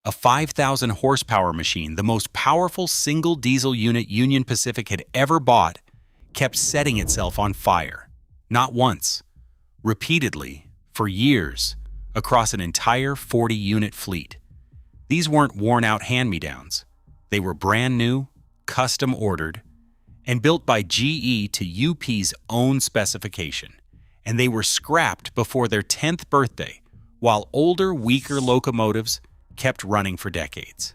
a 5,000 horsepower machine, the most powerful single diesel unit Union Pacific had ever bought, kept setting itself on fire. Not once, repeatedly, for years, across an entire 40-unit fleet. These weren't worn-out hand-me-downs. They were brand new, custom-ordered, and built by GE to UP's own specification. And they were scrapped before their 10th birthday, while older, weaker locomotives kept running for decades.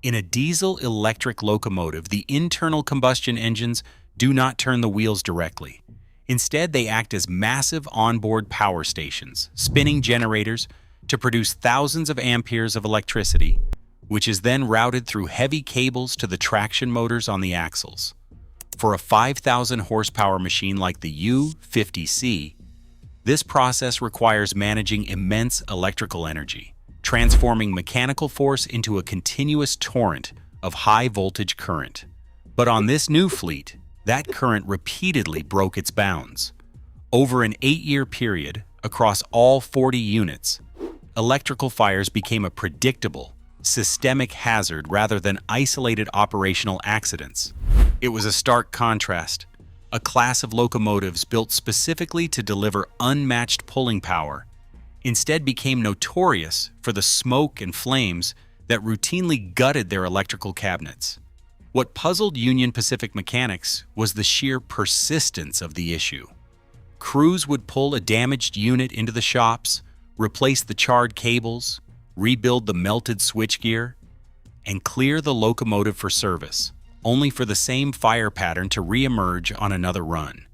In a diesel-electric locomotive, the internal combustion engines do not turn the wheels directly. Instead, they act as massive onboard power stations, spinning generators to produce thousands of amperes of electricity, which is then routed through heavy cables to the traction motors on the axles. For a 5,000 horsepower machine like the U50C, this process requires managing immense electrical energy, transforming mechanical force into a continuous torrent of high-voltage current. But on this new fleet, that current repeatedly broke its bounds. Over an 8-year period, across all 40 units, electrical fires became a predictable, systemic hazard rather than isolated operational accidents. It was a stark contrast. A class of locomotives built specifically to deliver unmatched pulling power instead became notorious for the smoke and flames that routinely gutted their electrical cabinets. What puzzled Union Pacific mechanics was the sheer persistence of the issue. Crews would pull a damaged unit into the shops, replace the charred cables, rebuild the melted switchgear, and clear the locomotive for service, only for the same fire pattern to re-emerge on another run.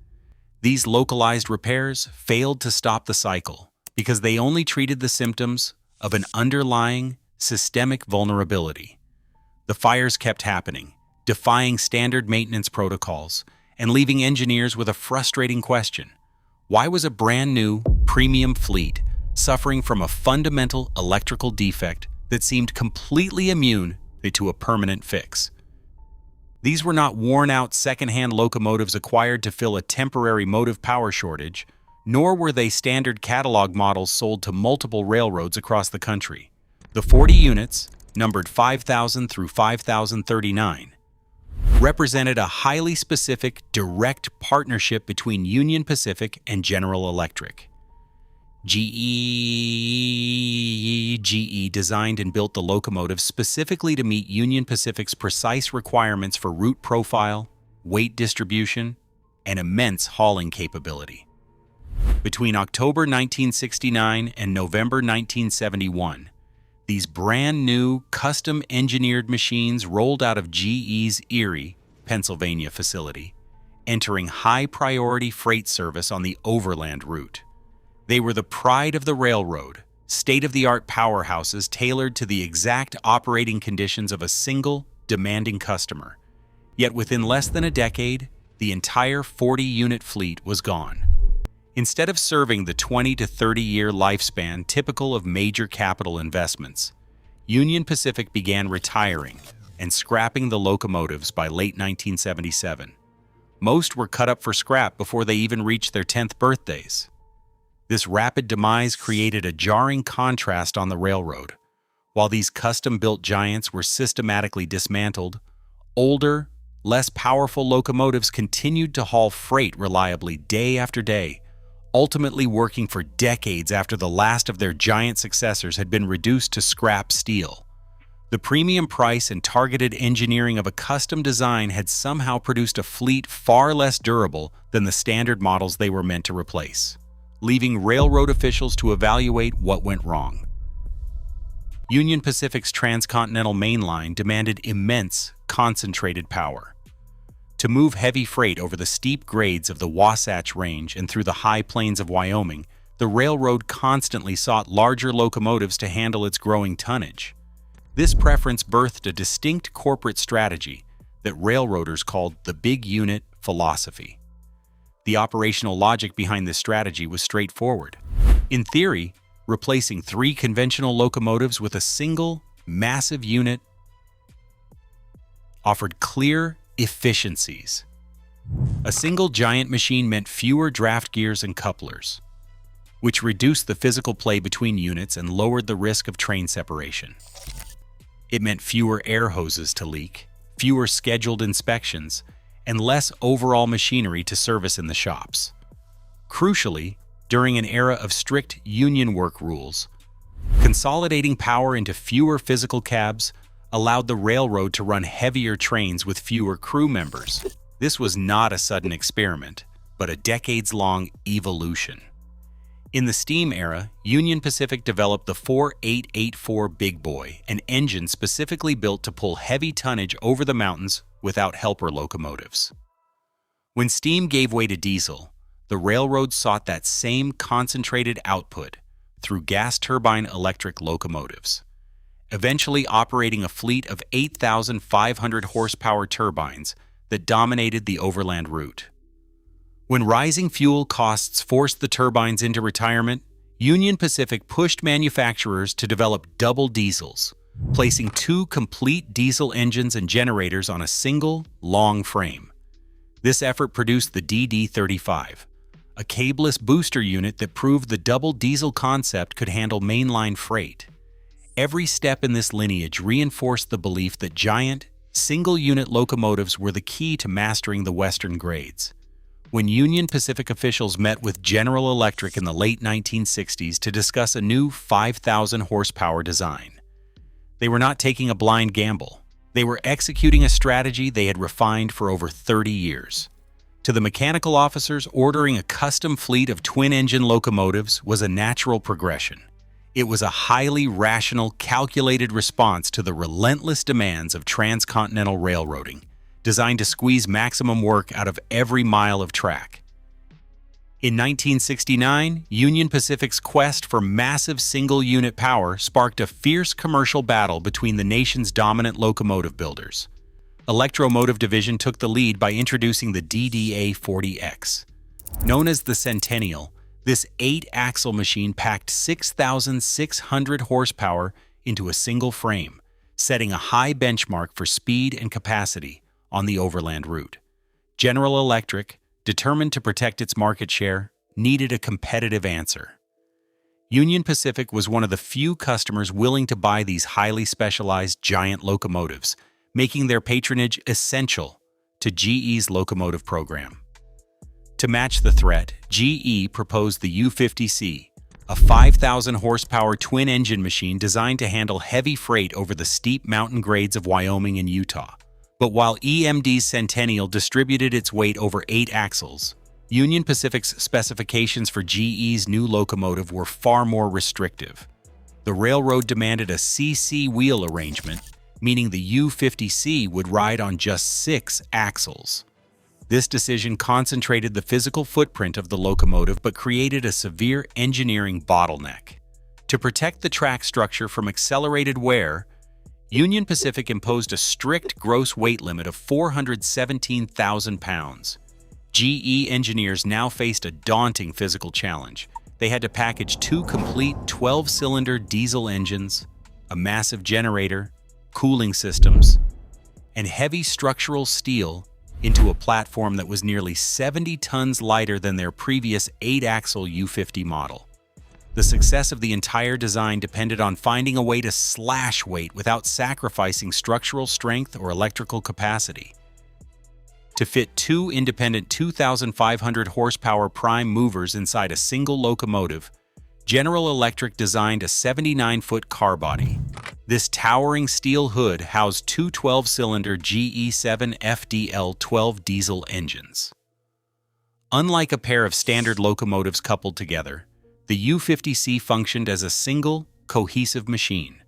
These localized repairs failed to stop the cycle because they only treated the symptoms of an underlying systemic vulnerability. The fires kept happening, defying standard maintenance protocols and leaving engineers with a frustrating question. Why was a brand new, premium fleet suffering from a fundamental electrical defect that seemed completely immune to a permanent fix? These were not worn-out second-hand locomotives acquired to fill a temporary motive power shortage, nor were they standard catalog models sold to multiple railroads across the country. The 40 units, numbered 5,000 through 5,039, represented a highly specific, direct partnership between Union Pacific and General Electric. GE designed and built the locomotive specifically to meet Union Pacific's precise requirements for route profile, weight distribution, and immense hauling capability. Between October 1969 and November 1971, these brand new, custom-engineered machines rolled out of GE's Erie, Pennsylvania facility, entering high-priority freight service on the overland route. They were the pride of the railroad, state-of-the-art powerhouses tailored to the exact operating conditions of a single, demanding customer. Yet within less than a decade, the entire 40-unit fleet was gone. Instead of serving the 20 to 30-year lifespan typical of major capital investments, Union Pacific began retiring and scrapping the locomotives by late 1977. Most were cut up for scrap before they even reached their 10th birthdays. This rapid demise created a jarring contrast on the railroad. While these custom-built giants were systematically dismantled, older, less powerful locomotives continued to haul freight reliably day after day, ultimately working for decades after the last of their giant successors had been reduced to scrap steel. The premium price and targeted engineering of a custom design had somehow produced a fleet far less durable than the standard models they were meant to replace, leaving railroad officials to evaluate what went wrong. Union Pacific's transcontinental main line demanded immense, concentrated power. To move heavy freight over the steep grades of the Wasatch Range and through the high plains of Wyoming, the railroad constantly sought larger locomotives to handle its growing tonnage. This preference birthed a distinct corporate strategy that railroaders called the big unit philosophy. The operational logic behind this strategy was straightforward. In theory, replacing 3 conventional locomotives with a single, massive unit offered clear efficiencies. A single giant machine meant fewer draft gears and couplers, which reduced the physical play between units and lowered the risk of train separation. It meant fewer air hoses to leak, fewer scheduled inspections, and less overall machinery to service in the shops. Crucially, during an era of strict union work rules, consolidating power into fewer physical cabs allowed the railroad to run heavier trains with fewer crew members. This was not a sudden experiment, but a decades-long evolution. In the steam era, Union Pacific developed the 4884 Big Boy, an engine specifically built to pull heavy tonnage over the mountains without helper locomotives. When steam gave way to diesel, the railroad sought that same concentrated output through gas turbine electric locomotives, eventually operating a fleet of 8,500 horsepower turbines that dominated the overland route. When rising fuel costs forced the turbines into retirement, Union Pacific pushed manufacturers to develop double diesels, placing two complete diesel engines and generators on a single, long frame. This effort produced the DD-35, a cableless booster unit that proved the double diesel concept could handle mainline freight. Every step in this lineage reinforced the belief that giant, single-unit locomotives were the key to mastering the Western grades. When Union Pacific officials met with General Electric in the late 1960s to discuss a new 5,000 horsepower design, they were not taking a blind gamble. They were executing a strategy they had refined for over 30 years. To the mechanical officers, ordering a custom fleet of twin-engine locomotives was a natural progression. It was a highly rational, calculated response to the relentless demands of transcontinental railroading, designed to squeeze maximum work out of every mile of track. In 1969, Union Pacific's quest for massive single-unit power sparked a fierce commercial battle between the nation's dominant locomotive builders. Electromotive Division took the lead by introducing the DDA-40X. Known as the Centennial, this 8-axle machine packed 6,600 horsepower into a single frame, setting a high benchmark for speed and capacity on the overland route. General Electric, determined to protect its market share, needed a competitive answer. Union Pacific was one of the few customers willing to buy these highly specialized giant locomotives, making their patronage essential to GE's locomotive program. To match the threat, GE proposed the U50C, a 5,000 horsepower twin-engine machine designed to handle heavy freight over the steep mountain grades of Wyoming and Utah. But while EMD's Centennial distributed its weight over 8 axles, Union Pacific's specifications for GE's new locomotive were far more restrictive. The railroad demanded a CC wheel arrangement, meaning the U50C would ride on just 6 axles. This decision concentrated the physical footprint of the locomotive but created a severe engineering bottleneck. To protect the track structure from accelerated wear, Union Pacific imposed a strict gross weight limit of 417,000 pounds. GE engineers now faced a daunting physical challenge. They had to package 2 complete 12-cylinder diesel engines, a massive generator, cooling systems, and heavy structural steel into a platform that was nearly 70 tons lighter than their previous 8-axle U50 model. The success of the entire design depended on finding a way to slash weight without sacrificing structural strength or electrical capacity. To fit 2 independent 2,500 horsepower prime movers inside a single locomotive, General Electric designed a 79-foot car body. This towering steel hood housed 2 12-cylinder GE7 FDL-12 diesel engines. Unlike a pair of standard locomotives coupled together, the U50C functioned as a single, cohesive machine.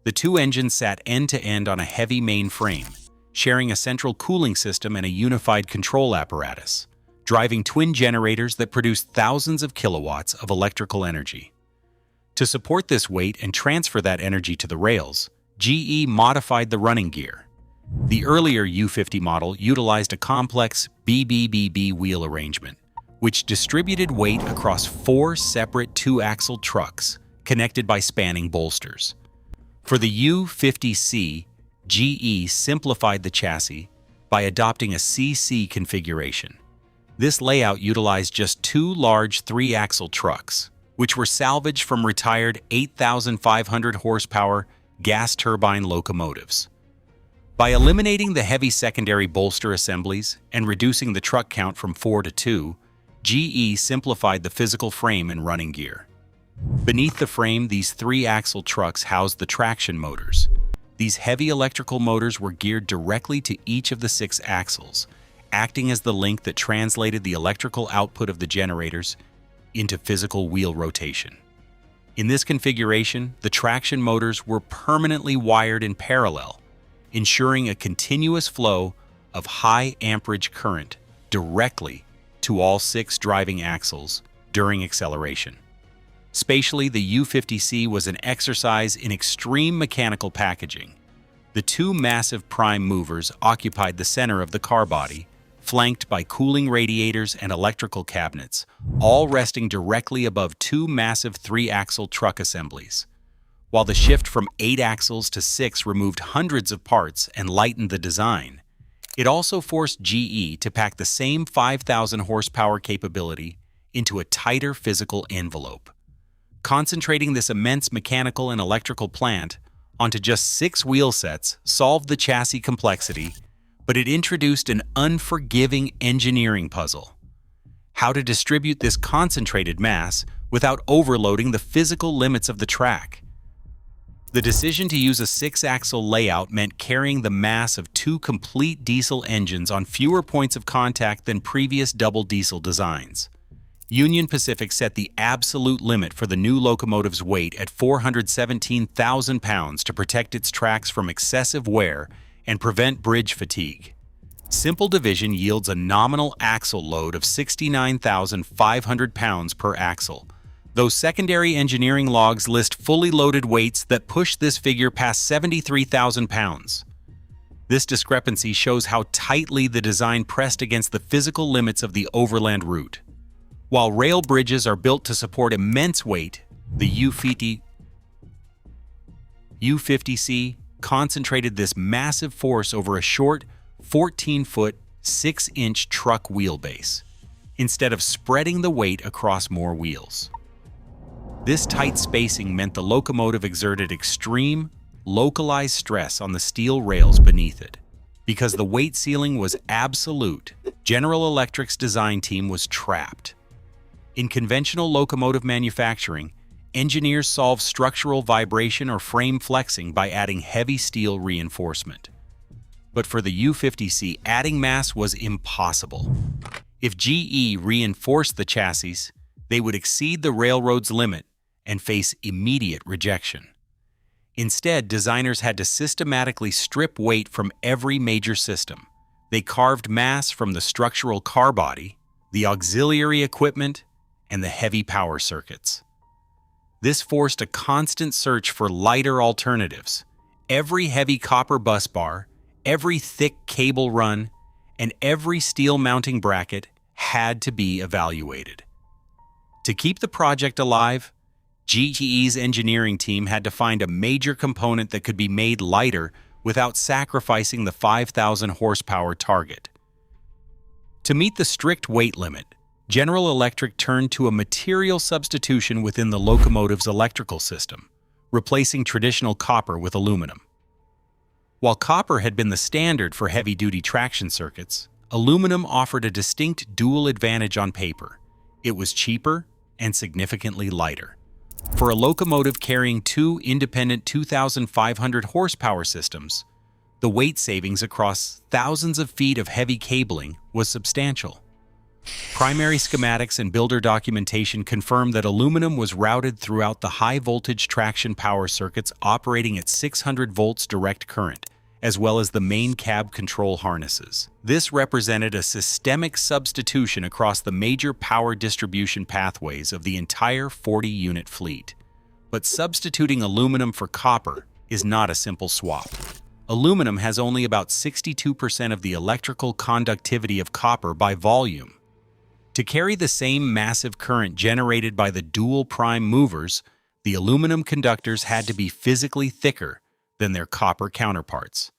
The 2 engines sat end-to-end on a heavy main frame, sharing a central cooling system and a unified control apparatus, driving twin generators that produced thousands of kilowatts of electrical energy. To support this weight and transfer that energy to the rails, GE modified the running gear. The earlier U50 model utilized a complex BBBB wheel arrangement, which distributed weight across 4 separate 2-axle trucks connected by spanning bolsters. For the U50C, GE simplified the chassis by adopting a CC configuration. This layout utilized just two large three-axle trucks, which were salvaged from retired 8,500 horsepower gas turbine locomotives. By eliminating the heavy secondary bolster assemblies and reducing the truck count from 4 to 2, GE simplified the physical frame and running gear. Beneath the frame, these three-axle trucks housed the traction motors. These heavy electrical motors were geared directly to each of the 6 axles, acting as the link that translated the electrical output of the generators into physical wheel rotation. In this configuration, the traction motors were permanently wired in parallel, ensuring a continuous flow of high amperage current directly to all 6 driving axles during acceleration. Spatially, the U50C was an exercise in extreme mechanical packaging. The 2 massive prime movers occupied the center of the car body, flanked by cooling radiators and electrical cabinets, all resting directly above 2 massive 3-axle truck assemblies. While the shift from 8 axles to 6 removed hundreds of parts and lightened the design, it also forced GE to pack the same 5,000 horsepower capability into a tighter physical envelope. Concentrating this immense mechanical and electrical plant onto just 6 wheel sets solved the chassis complexity, but it introduced an unforgiving engineering puzzle: how to distribute this concentrated mass without overloading the physical limits of the track. The decision to use a 6-axle layout meant carrying the mass of 2 complete diesel engines on fewer points of contact than previous double diesel designs. Union Pacific set the absolute limit for the new locomotive's weight at 417,000 pounds to protect its tracks from excessive wear and prevent bridge fatigue. Simple division yields a nominal axle load of 69,500 pounds per axle, though secondary engineering logs list fully loaded weights that push this figure past 73,000 pounds. This discrepancy shows how tightly the design pressed against the physical limits of the overland route. While rail bridges are built to support immense weight, the U50C concentrated this massive force over a short, 14-foot, 6-inch truck wheelbase, instead of spreading the weight across more wheels. This tight spacing meant the locomotive exerted extreme, localized stress on the steel rails beneath it. Because the weight ceiling was absolute, General Electric's design team was trapped. In conventional locomotive manufacturing, engineers solve structural vibration or frame flexing by adding heavy steel reinforcement. But for the U50C, adding mass was impossible. If GE reinforced the chassis, they would exceed the railroad's limit and face immediate rejection. Instead, designers had to systematically strip weight from every major system. They carved mass from the structural car body, the auxiliary equipment, and the heavy power circuits. This forced a constant search for lighter alternatives. Every heavy copper bus bar, every thick cable run, and every steel mounting bracket had to be evaluated. To keep the project alive, GE's engineering team had to find a major component that could be made lighter without sacrificing the 5,000 horsepower target. To meet the strict weight limit, General Electric turned to a material substitution within the locomotive's electrical system, replacing traditional copper with aluminum. While copper had been the standard for heavy-duty traction circuits, aluminum offered a distinct dual advantage on paper. It was cheaper and significantly lighter. For a locomotive carrying 2 independent 2,500 horsepower systems, the weight savings across thousands of feet of heavy cabling was substantial. Primary schematics and builder documentation confirmed that aluminum was routed throughout the high-voltage traction power circuits operating at 600 volts direct current, as well as the main cab control harnesses. This represented a systemic substitution across the major power distribution pathways of the entire 40-unit fleet. But substituting aluminum for copper is not a simple swap. Aluminum has only about 62% of the electrical conductivity of copper by volume. To carry the same massive current generated by the dual prime movers, the aluminum conductors had to be physically thicker than their copper counterparts.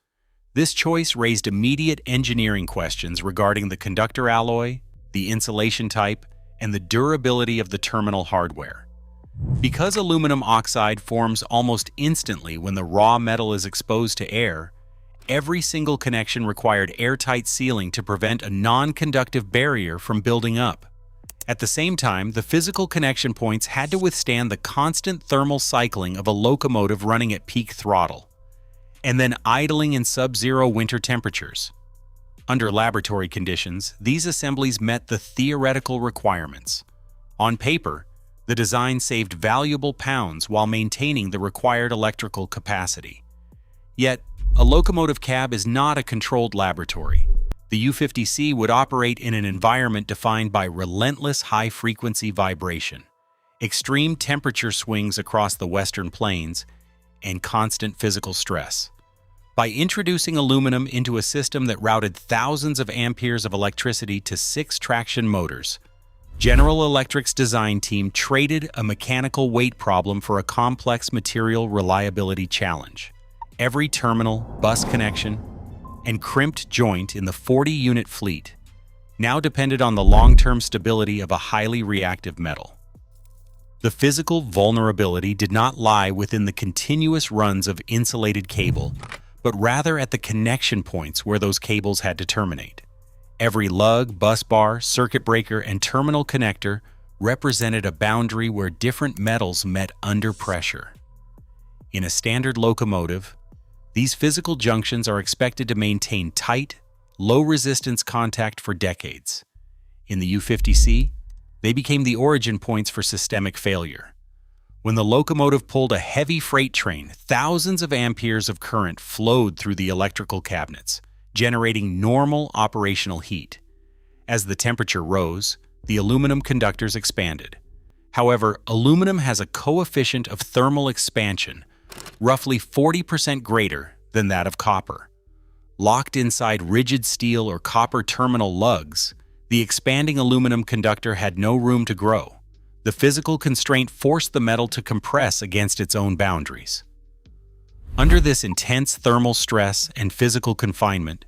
This choice raised immediate engineering questions regarding the conductor alloy, the insulation type, and the durability of the terminal hardware. Because aluminum oxide forms almost instantly when the raw metal is exposed to air, every single connection required airtight sealing to prevent a non-conductive barrier from building up. At the same time, the physical connection points had to withstand the constant thermal cycling of a locomotive running at peak throttle, and then idling in sub-zero winter temperatures. Under laboratory conditions, these assemblies met the theoretical requirements. On paper, the design saved valuable pounds while maintaining the required electrical capacity. Yet, a locomotive cab is not a controlled laboratory. The U50C would operate in an environment defined by relentless high-frequency vibration, extreme temperature swings across the Western Plains, and constant physical stress. By introducing aluminum into a system that routed thousands of amperes of electricity to 6 traction motors, General Electric's design team traded a mechanical weight problem for a complex material reliability challenge. Every terminal, bus connection, and crimped joint in the 40-unit fleet now depended on the long-term stability of a highly reactive metal. The physical vulnerability did not lie within the continuous runs of insulated cable, but rather at the connection points where those cables had to terminate. Every lug, bus bar, circuit breaker, and terminal connector represented a boundary where different metals met under pressure. In a standard locomotive, these physical junctions are expected to maintain tight, low-resistance contact for decades. In the U50C, they became the origin points for systemic failure. When the locomotive pulled a heavy freight train, thousands of amperes of current flowed through the electrical cabinets, generating normal operational heat. As the temperature rose, the aluminum conductors expanded. However, aluminum has a coefficient of thermal expansion roughly 40% greater than that of copper. Locked inside rigid steel or copper terminal lugs, the expanding aluminum conductor had no room to grow. The physical constraint forced the metal to compress against its own boundaries. Under this intense thermal stress and physical confinement,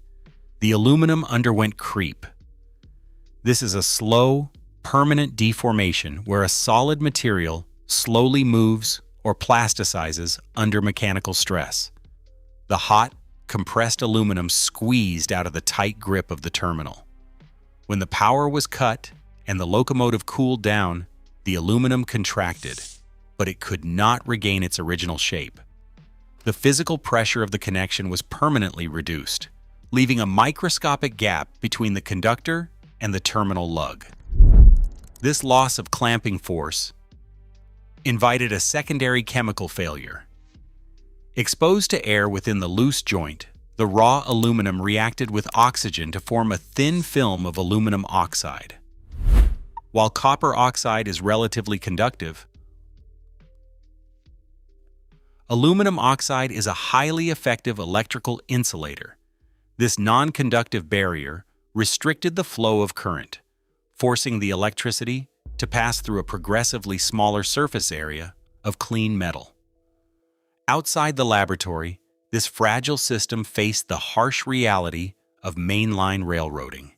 the aluminum underwent creep. This is a slow, permanent deformation where a solid material slowly moves or plasticizes under mechanical stress. The hot, compressed aluminum squeezed out of the tight grip of the terminal. When the power was cut and the locomotive cooled down, the aluminum contracted, but it could not regain its original shape. The physical pressure of the connection was permanently reduced, leaving a microscopic gap between the conductor and the terminal lug. This loss of clamping force invited a secondary chemical failure. Exposed to air within the loose joint, the raw aluminum reacted with oxygen to form a thin film of aluminum oxide. While copper oxide is relatively conductive, aluminum oxide is a highly effective electrical insulator. This non-conductive barrier restricted the flow of current, forcing the electricity to pass through a progressively smaller surface area of clean metal. Outside the laboratory, this fragile system faced the harsh reality of mainline railroading.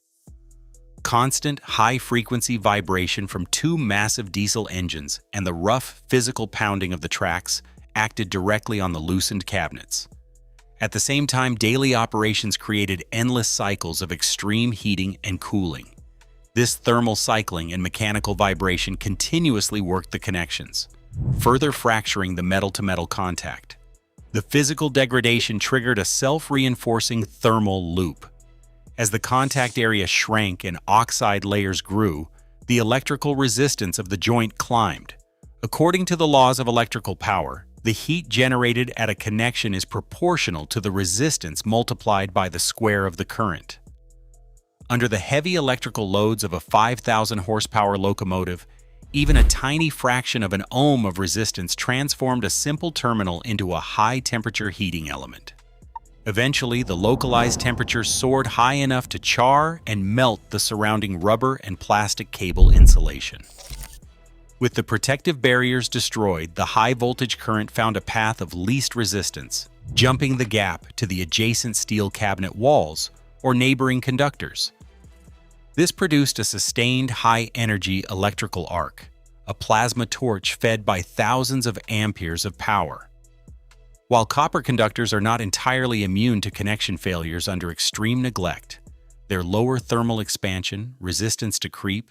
Constant high-frequency vibration from 2 massive diesel engines and the rough physical pounding of the tracks acted directly on the loosened cabinets. At the same time, daily operations created endless cycles of extreme heating and cooling. This thermal cycling and mechanical vibration continuously worked the connections, further fracturing the metal-to-metal contact. The physical degradation triggered a self-reinforcing thermal loop. As the contact area shrank and oxide layers grew, the electrical resistance of the joint climbed. According to the laws of electrical power, the heat generated at a connection is proportional to the resistance multiplied by the square of the current. Under the heavy electrical loads of a 5,000 horsepower locomotive, even a tiny fraction of an ohm of resistance transformed a simple terminal into a high-temperature heating element. Eventually, the localized temperature soared high enough to char and melt the surrounding rubber and plastic cable insulation. With the protective barriers destroyed, the high-voltage current found a path of least resistance, jumping the gap to the adjacent steel cabinet walls or neighboring conductors. This produced a sustained high-energy electrical arc, a plasma torch fed by thousands of amperes of power. While copper conductors are not entirely immune to connection failures under extreme neglect, their lower thermal expansion, resistance to creep,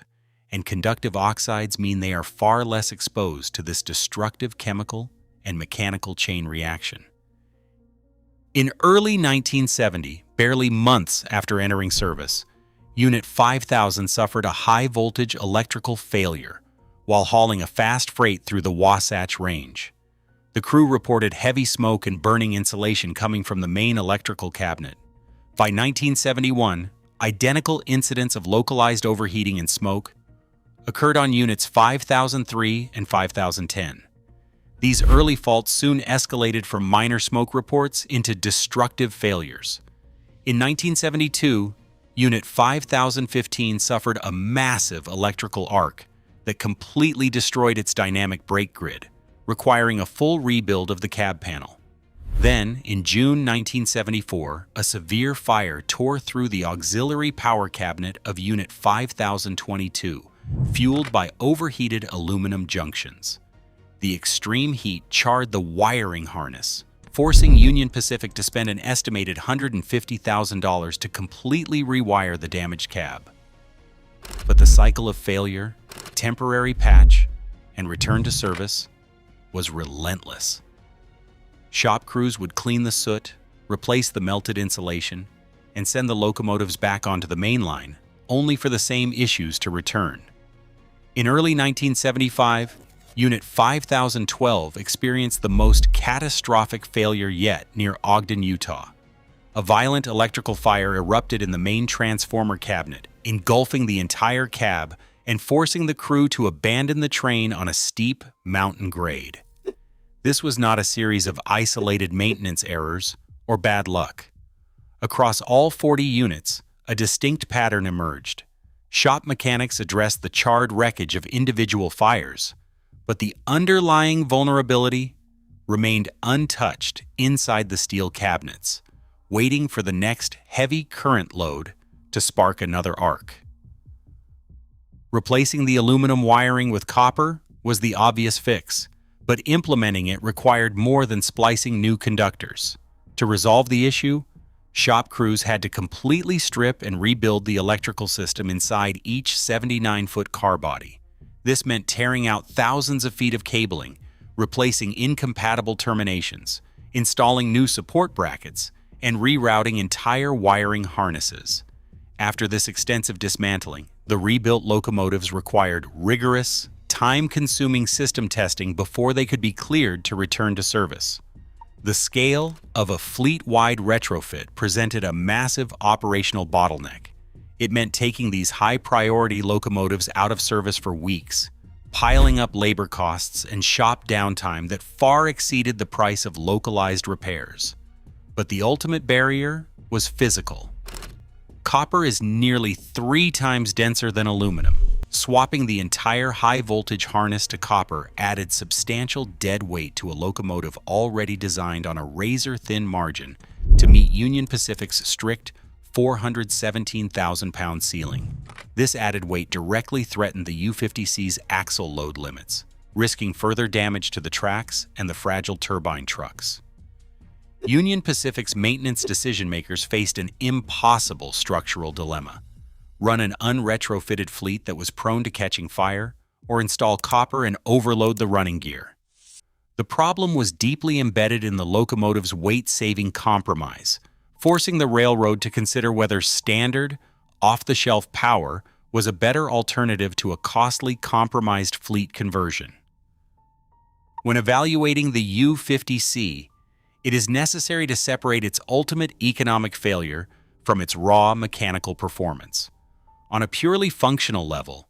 and conductive oxides mean they are far less exposed to this destructive chemical and mechanical chain reaction. In early 1970, barely months after entering service, Unit 5000 suffered a high-voltage electrical failure while hauling a fast freight through the Wasatch Range. The crew reported heavy smoke and burning insulation coming from the main electrical cabinet. By 1971, identical incidents of localized overheating and smoke occurred on Units 5003 and 5010. These early faults soon escalated from minor smoke reports into destructive failures. In 1972, Unit 5015 suffered a massive electrical arc that completely destroyed its dynamic brake grid, requiring a full rebuild of the cab panel. Then, in June 1974, a severe fire tore through the auxiliary power cabinet of Unit 5022, fueled by overheated aluminum junctions. The extreme heat charred the wiring harness, forcing Union Pacific to spend an estimated $150,000 to completely rewire the damaged cab. But the cycle of failure, temporary patch, and return to service was relentless. Shop crews would clean the soot, replace the melted insulation, and send the locomotives back onto the main line, only for the same issues to return. In early 1975, Unit 5012 experienced the most catastrophic failure yet near Ogden, Utah. A violent electrical fire erupted in the main transformer cabinet, engulfing the entire cab and forcing the crew to abandon the train on a steep mountain grade. This was not a series of isolated maintenance errors or bad luck. Across all 40 units, a distinct pattern emerged. Shop mechanics addressed the charred wreckage of individual fires, but the underlying vulnerability remained untouched inside the steel cabinets, waiting for the next heavy current load to spark another arc. Replacing the aluminum wiring with copper was the obvious fix, but implementing it required more than splicing new conductors. To resolve the issue, shop crews had to completely strip and rebuild the electrical system inside each 79-foot car body. This meant tearing out thousands of feet of cabling, replacing incompatible terminations, installing new support brackets, and rerouting entire wiring harnesses. After this extensive dismantling, the rebuilt locomotives required rigorous, time-consuming system testing before they could be cleared to return to service. The scale of a fleet-wide retrofit presented a massive operational bottleneck. It meant taking these high-priority locomotives out of service for weeks, piling up labor costs and shop downtime that far exceeded the price of localized repairs. But the ultimate barrier was physical. Copper is nearly 3 times denser than aluminum. Swapping the entire high-voltage harness to copper added substantial dead weight to a locomotive already designed on a razor-thin margin to meet Union Pacific's strict 417,000-pound ceiling. This added weight directly threatened the U50C's axle load limits, risking further damage to the tracks and the fragile turbine trucks. Union Pacific's maintenance decision-makers faced an impossible structural dilemma: run an unretrofitted fleet that was prone to catching fire, or install copper and overload the running gear. The problem was deeply embedded in the locomotive's weight-saving compromise, forcing the railroad to consider whether standard, off-the-shelf power was a better alternative to a costly compromised fleet conversion. When evaluating the U50C, it is necessary to separate its ultimate economic failure from its raw mechanical performance. On a purely functional level,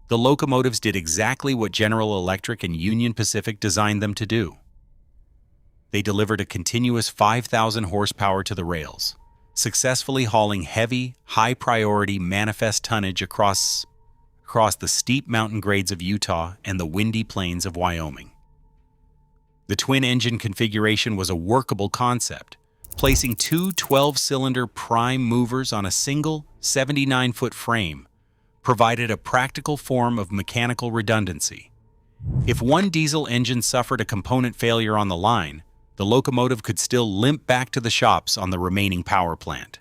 the locomotives did exactly what General Electric and Union Pacific designed them to do. They delivered a continuous 5,000 horsepower to the rails, successfully hauling heavy, high-priority manifest tonnage across the steep mountain grades of Utah and the windy plains of Wyoming. The twin-engine configuration was a workable concept, placing two 12-cylinder prime movers on a single 79-foot frame provided a practical form of mechanical redundancy. If one diesel engine suffered a component failure on the line, the locomotive could still limp back to the shops on the remaining power plant.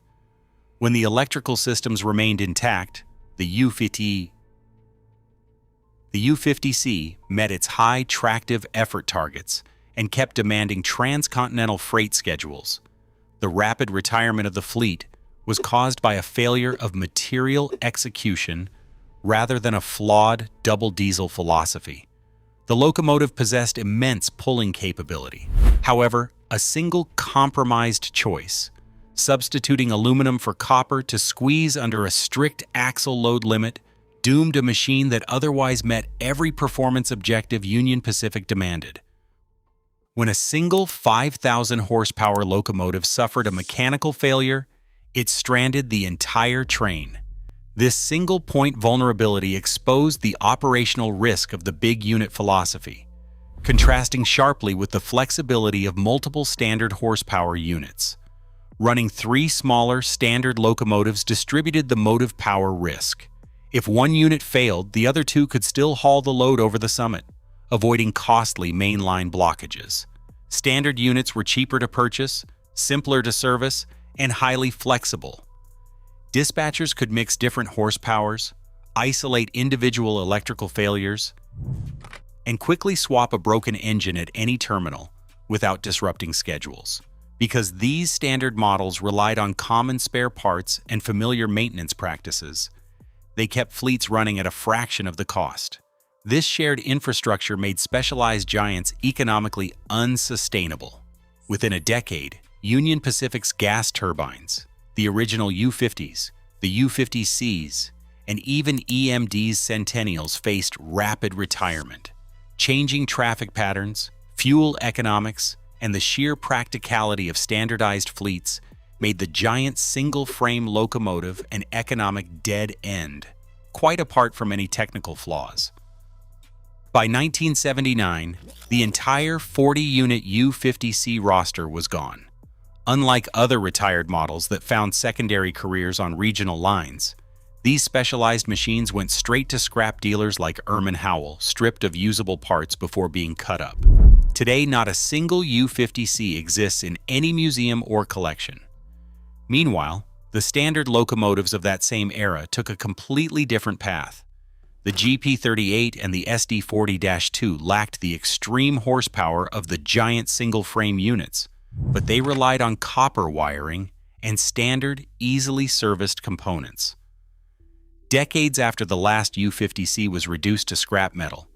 When the electrical systems remained intact, the U50C met its high tractive effort targets and kept demanding transcontinental freight schedules. The rapid retirement of the fleet was caused by a failure of material execution rather than a flawed double diesel philosophy. The locomotive possessed immense pulling capability. However, a single compromised choice, substituting aluminum for copper to squeeze under a strict axle load limit, doomed a machine that otherwise met every performance objective Union Pacific demanded. When a single 5,000 horsepower locomotive suffered a mechanical failure, it stranded the entire train. This single-point vulnerability exposed the operational risk of the big unit philosophy, contrasting sharply with the flexibility of multiple standard horsepower units. Running 3 smaller standard locomotives distributed the motive power risk. If one unit failed, the other 2 could still haul the load over the summit, avoiding costly mainline blockages. Standard units were cheaper to purchase, simpler to service, and highly flexible. Dispatchers could mix different horsepowers, isolate individual electrical failures, and quickly swap a broken engine at any terminal without disrupting schedules. Because these standard models relied on common spare parts and familiar maintenance practices, they kept fleets running at a fraction of the cost. This shared infrastructure made specialized giants economically unsustainable. Within a decade, Union Pacific's gas turbines, the original U50s, the U50Cs, and even EMD's Centennials faced rapid retirement. Changing traffic patterns, fuel economics, and the sheer practicality of standardized fleets made the giant single-frame locomotive an economic dead end, quite apart from any technical flaws. By 1979, the entire 40-unit U50C roster was gone. Unlike other retired models that found secondary careers on regional lines, these specialized machines went straight to scrap dealers like Erman Howell, stripped of usable parts before being cut up. Today, not a single U50C exists in any museum or collection. Meanwhile, the standard locomotives of that same era took a completely different path. The GP38 and the SD40-2 lacked the extreme horsepower of the giant single-frame units, but they relied on copper wiring and standard, easily serviced components. Decades after the last U50C was reduced to scrap metal,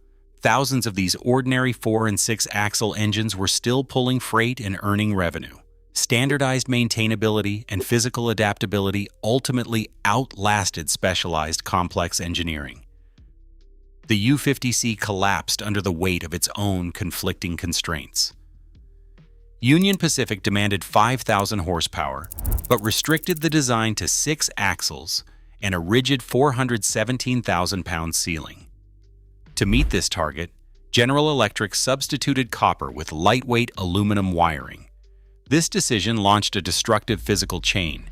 thousands of these ordinary 4- and 6-axle engines were still pulling freight and earning revenue. Standardized maintainability and physical adaptability ultimately outlasted specialized complex engineering. The U50C collapsed under the weight of its own conflicting constraints. Union Pacific demanded 5,000 horsepower, but restricted the design to 6 axles and a rigid 417,000-pound ceiling. To meet this target, General Electric substituted copper with lightweight aluminum wiring. This decision launched a destructive physical chain: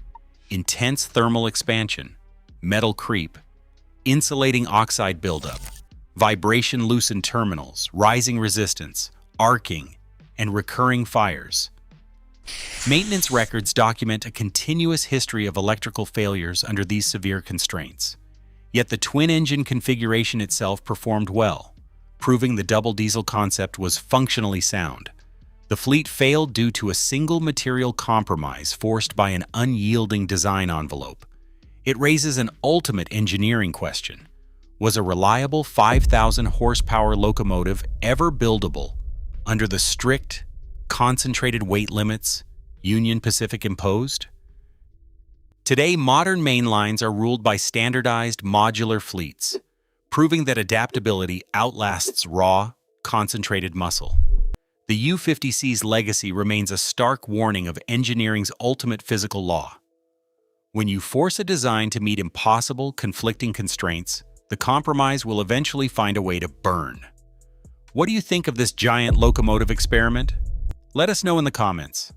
intense thermal expansion, metal creep, insulating oxide buildup, vibration-loosened terminals, rising resistance, arcing, and recurring fires. Maintenance records document a continuous history of electrical failures under these severe constraints. Yet the twin-engine configuration itself performed well, proving the double diesel concept was functionally sound. The fleet failed due to a single material compromise forced by an unyielding design envelope. It raises an ultimate engineering question. Was a reliable 5,000 horsepower locomotive ever buildable under the strict, concentrated weight limits Union Pacific imposed? Today, modern main lines are ruled by standardized modular fleets, proving that adaptability outlasts raw, concentrated muscle. The U50C's legacy remains a stark warning of engineering's ultimate physical law. When you force a design to meet impossible, conflicting constraints, the compromise will eventually find a way to burn. What do you think of this giant locomotive experiment? Let us know in the comments.